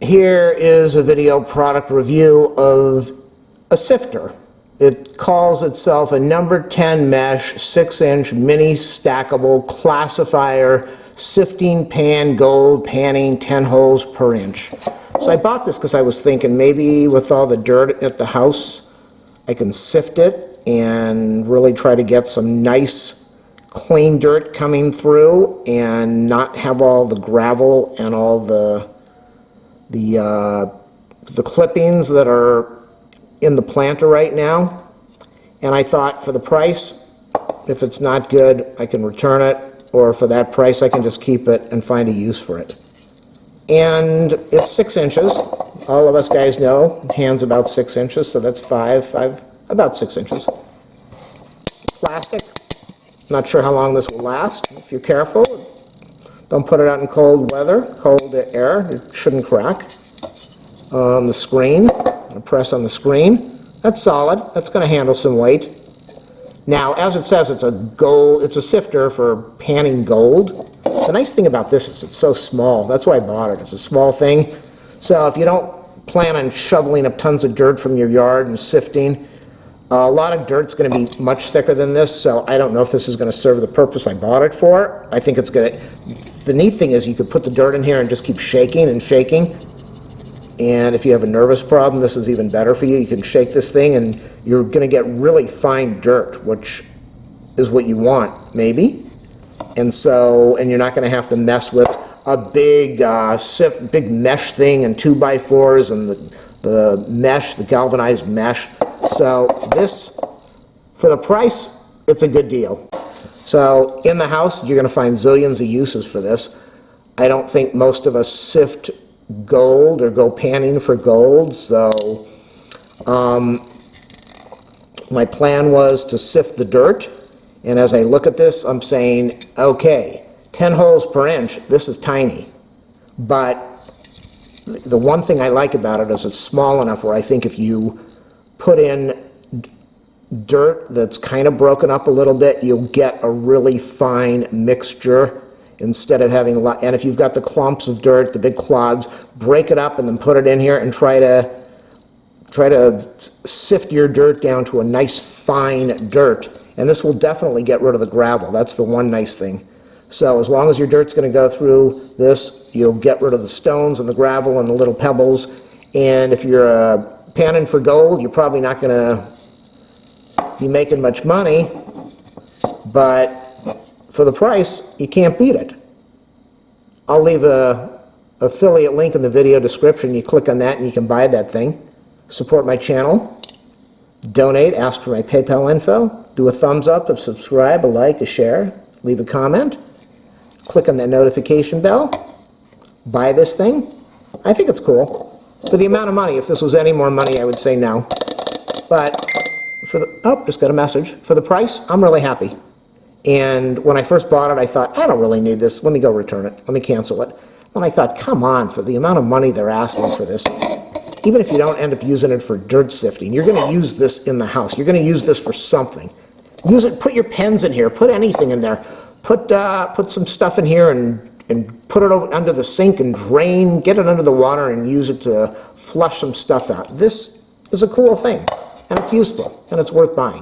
Here is a video product review of a sifter. It calls itself a number 10 mesh 6-inch mini stackable classifier sifting pan gold panning 10 holes per inch. So I bought this because I was thinking maybe with all the dirt at the house I can sift it and really try to get some nice clean dirt coming through and not have all the gravel and all the clippings that are in the planter right now. And I thought for the price, if it's not good, I can return it, or for that price I can just keep it and find a use for it. And it's 6 inches. All of us guys know hands about 6 inches, so that's about 6 inches. Plastic. Not sure how long this will last. If you're careful, don't put it out in cold weather, cold air. It shouldn't crack. The screen. Press on the screen. That's solid. That's going to handle some weight. Now, as it says, it's a sifter for panning gold. The nice thing about this is it's so small. That's why I bought it. It's a small thing. So if you don't plan on shoveling up tons of dirt from your yard and sifting, a lot of dirt's going to be much thicker than this, so I don't know if this is going to serve the purpose I bought it for. I think it's going to... The neat thing is you could put the dirt in here and just keep shaking and shaking. And if you have a nervous problem, this is even better for you. You can shake this thing and you're going to get really fine dirt, which is what you want, maybe. And you're not going to have to mess with a big big mesh thing and 2x4s and the mesh, the galvanized mesh. So this, for the price, it's a good deal. So in the house, you're going to find zillions of uses for this. I don't think most of us sift gold or go panning for gold, so my plan was to sift the dirt, and as I look at this I'm saying, okay, 10 holes per inch, this is tiny, but the one thing I like about it is it's small enough where I think if you put in dirt that's kind of broken up a little bit, you'll get a really fine mixture instead of having a lot. And if you've got the clumps of dirt, the big clods, break it up and then put it in here and try to sift your dirt down to a nice fine dirt. And this will definitely get rid of the gravel. That's the one nice thing. So as long as your dirt's going to go through this, you'll get rid of the stones and the gravel and the little pebbles. And if you're panning for gold, you're probably not going to be making much money, but for the price, you can't beat it. I'll leave an affiliate link in the video description. You click on that and you can buy that thing. Support my channel. Donate, ask for my PayPal info. Do a thumbs up, a subscribe, a like, a share. Leave a comment. Click on that notification bell. Buy this thing. I think it's cool. For the amount of money, if this was any more money, I would say no. But just got a message. For the price, I'm really happy. And when I first bought it, I thought, I don't really need this. Let me go return it. Let me cancel it. And I thought, come on, for the amount of money they're asking for this, even if you don't end up using it for dirt sifting, you're going to use this in the house. You're going to use this for something. Use it. Put your pens in here. Put anything in there. Put some stuff in here and put it under the sink and drain. Get it under the water and use it to flush some stuff out. This is a cool thing, and it's useful, and it's worth buying.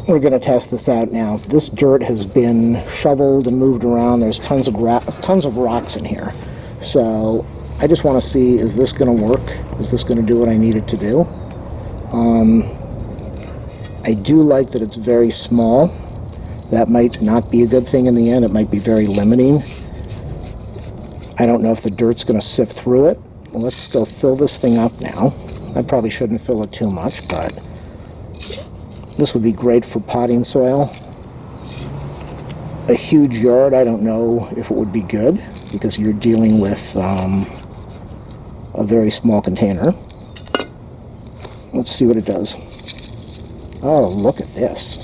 We're going to test this out now. This dirt has been shoveled and moved around. There's tons of rocks in here. So I just want to see, is this going to work? Is this going to do what I need it to do? I do like that it's very small. That might not be a good thing in the end. It might be very limiting. I don't know if the dirt's going to sift through it. Well, let's go fill this thing up now. I probably shouldn't fill it too much, but this would be great for potting soil. A huge yard, I don't know if it would be good because you're dealing with a very small container. Let's see what it does. Oh, look at this.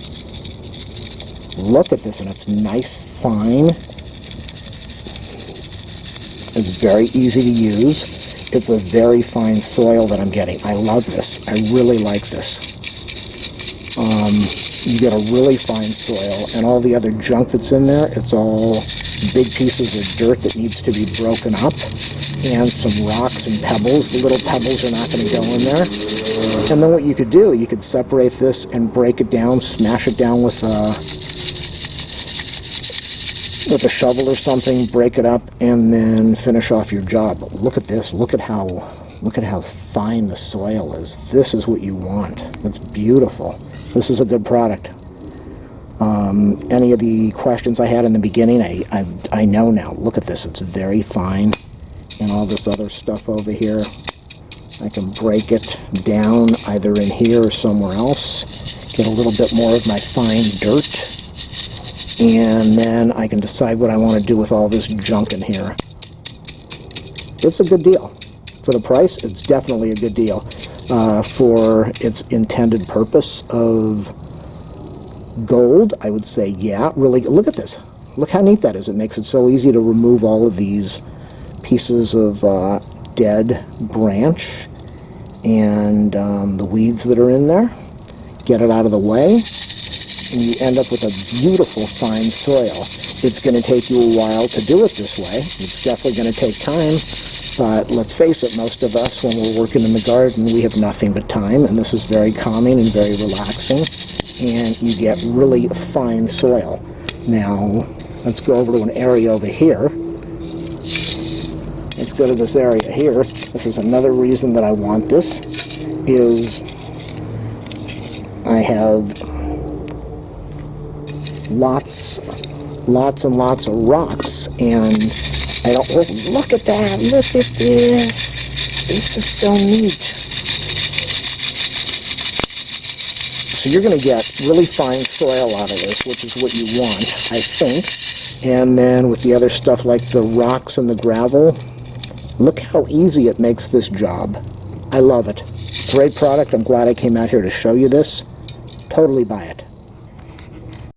Look at this, and it's nice, fine. It's very easy to use. It's a very fine soil that I'm getting. I love this. I really like this. You get a really fine soil, and all the other junk that's in there, it's all big pieces of dirt that needs to be broken up, and some rocks and pebbles. The little pebbles are not going to go in there. And then what you could do, you could separate this and break it down, smash it down with a shovel or something, break it up, and then finish off your job. Look at this. Look at how fine the soil is. This is what you want. It's beautiful. This is a good product. Any of the questions I had in the beginning, I know now. Look at this. It's very fine. And all this other stuff over here, I can break it down either in here or somewhere else. Get a little bit more of my fine dirt. And then I can decide what I want to do with all this junk in here. It's a good deal. For the price, it's definitely a good deal. For its intended purpose of gold, I would say, yeah, really. Look at this. Look how neat that is. It makes it so easy to remove all of these pieces of dead branch and the weeds that are in there. Get it out of the way, and you end up with a beautiful fine soil. It's going to take you a while to do it this way. It's definitely going to take time, but let's face it, most of us, when we're working in the garden, we have nothing but time, and this is very calming and very relaxing, and you get really fine soil. Now, let's go over to an area over here. Let's go to this area here. This is another reason that I want this, is I have lots and lots of rocks, and I don't, look at that, look at this. This is so neat. So you're going to get really fine soil out of this, which is what you want, I think. And then with the other stuff like the rocks and the gravel, look how easy it makes this job. I love it. Great product. I'm glad I came out here to show you this. Totally buy it.